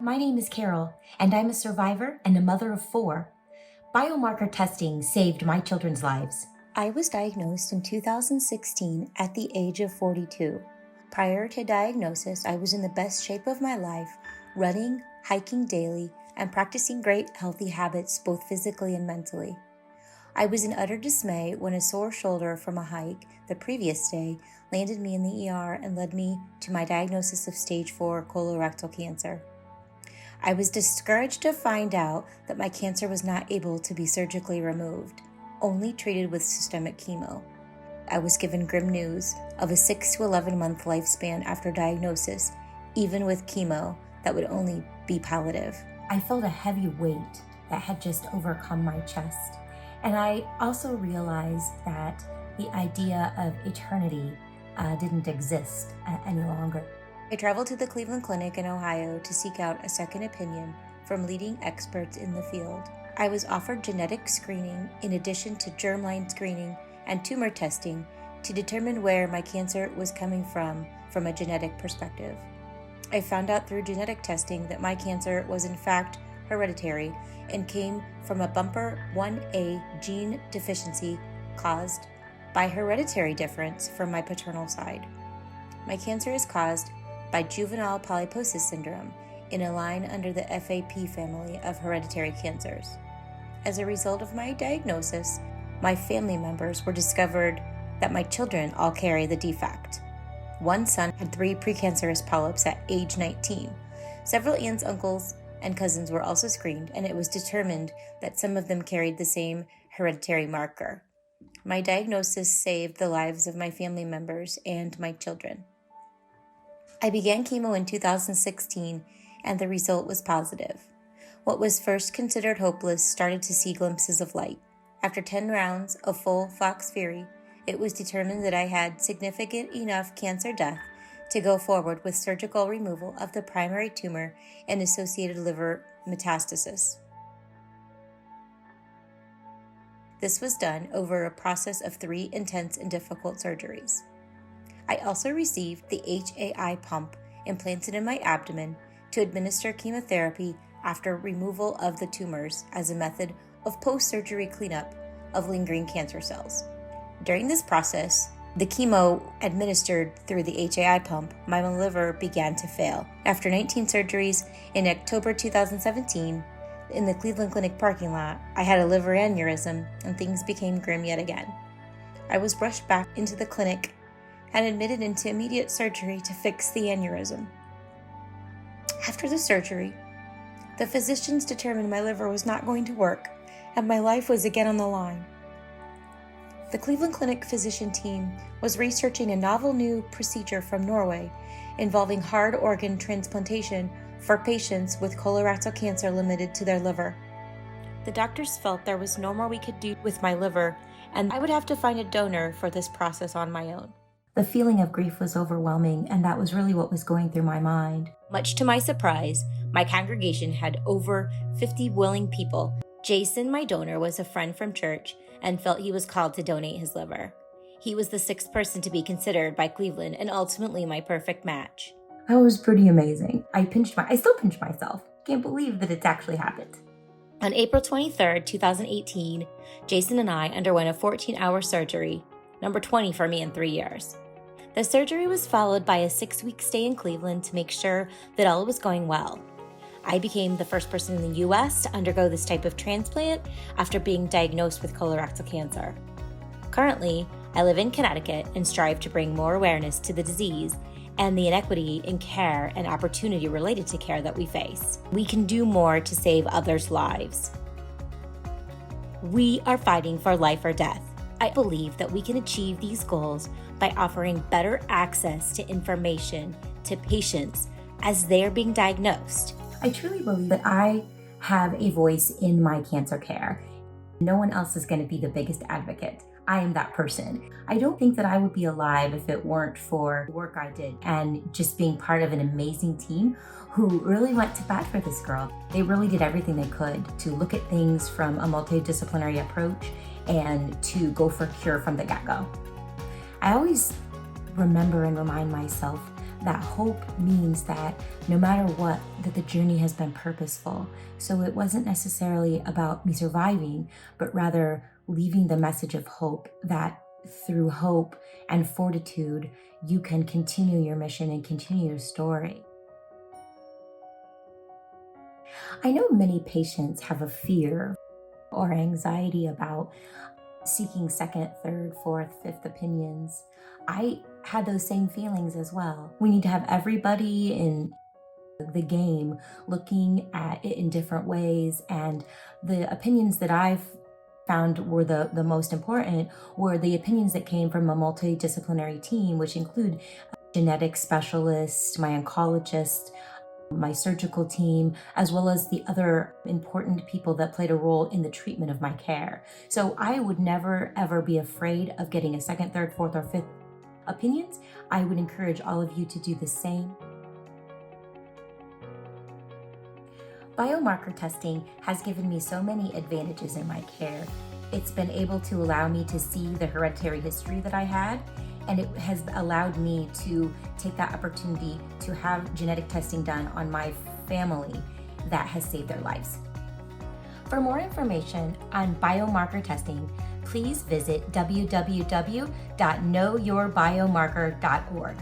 My name is Carole, and I'm a survivor and a mother of 4. Biomarker testing saved my children's lives. I was diagnosed in 2016 at the age of 42. Prior to diagnosis, I was in the best shape of my life, running, hiking daily, and practicing great healthy habits both physically and mentally. I was in utter dismay when a sore shoulder from a hike the previous day landed me in the ER and led me to my diagnosis of stage 4 colorectal cancer. I was discouraged to find out that my cancer was not able to be surgically removed, only treated with systemic chemo. I was given grim news of a 6 to 11 month lifespan after diagnosis, even with chemo that would only be palliative. I felt a heavy weight that had just overcome my chest. And I also realized that the idea of eternity didn't exist any longer. I traveled to the Cleveland Clinic in Ohio to seek out a second opinion from leading experts in the field. I was offered genetic screening in addition to germline screening and tumor testing to determine where my cancer was coming from a genetic perspective. I found out through genetic testing that my cancer was in fact hereditary and came from a bumper 1A gene deficiency caused by hereditary difference from my paternal side. My cancer is caused by juvenile polyposis syndrome in a line under the FAP family of hereditary cancers. As a result of my diagnosis, my family members were discovered that my children all carry the defect. One son had 3 precancerous polyps at age 19. Several aunts, uncles, and cousins were also screened, and it was determined that some of them carried the same hereditary marker. My diagnosis saved the lives of my family members and my children. I began chemo in 2016, and the result was positive. What was first considered hopeless started to see glimpses of light. After 10 rounds of full Foxfury, it was determined that I had significant enough cancer death to go forward with surgical removal of the primary tumor and associated liver metastasis. This was done over a process of 3 intense and difficult surgeries. I also received the HAI pump implanted in my abdomen to administer chemotherapy after removal of the tumors as a method of post-surgery cleanup of lingering cancer cells. During this process, the chemo administered through the HAI pump, my liver began to fail. After 19 surgeries in October 2017, in the Cleveland Clinic parking lot, I had a liver aneurysm and things became grim yet again. I was rushed back into the clinic and admitted into immediate surgery to fix the aneurysm. After the surgery, the physicians determined my liver was not going to work and my life was again on the line. The Cleveland Clinic physician team was researching a novel new procedure from Norway involving hard organ transplantation for patients with colorectal cancer limited to their liver. The doctors felt there was no more we could do with my liver, and I would have to find a donor for this process on my own. The feeling of grief was overwhelming, and that was really what was going through my mind. Much to my surprise, my congregation had over 50 willing people. Jason, my donor, was a friend from church and felt he was called to donate his liver. He was the 6th person to be considered by Cleveland and ultimately my perfect match. That was pretty amazing. I still pinch myself. Can't believe that it's actually happened. On April 23rd, 2018, Jason and I underwent a 14-hour surgery, number 20 for me in 3 years. The surgery was followed by a 6-week stay in Cleveland to make sure that all was going well. I became the first person in the U.S. to undergo this type of transplant after being diagnosed with colorectal cancer. Currently, I live in Connecticut and strive to bring more awareness to the disease and the inequity in care and opportunity related to care that we face. We can do more to save others' lives. We are fighting for life or death. I believe that we can achieve these goals by offering better access to information to patients as they are being diagnosed. I truly believe that I have a voice in my cancer care. No one else is going to be the biggest advocate. I am that person. I don't think that I would be alive if it weren't for the work I did and just being part of an amazing team who really went to bat for this girl. They really did everything they could to look at things from a multidisciplinary approach and to go for cure from the get-go. I always remember and remind myself That hope means that no matter what, that the journey has been purposeful. So it wasn't necessarily about me surviving, but rather leaving the message of hope, that through hope and fortitude, you can continue your mission and continue your story. I know many patients have a fear or anxiety about seeking second, third, fourth, fifth opinions. I had those same feelings as well. We need to have everybody in the game looking at it in different ways. And the opinions that I've found were the most important were the opinions that came from a multidisciplinary team, which include a genetic specialist, my oncologist, my surgical team, as well as the other important people that played a role in the treatment of my care. So I would never, ever be afraid of getting a second, third, fourth, or fifth opinions. I would encourage all of you to do the same. Biomarker testing has given me so many advantages in my care. It's been able to allow me to see the hereditary history that I had, and it has allowed me to take that opportunity to have genetic testing done on my family that has saved their lives. For more information on biomarker testing, please visit www.knowyourbiomarker.org.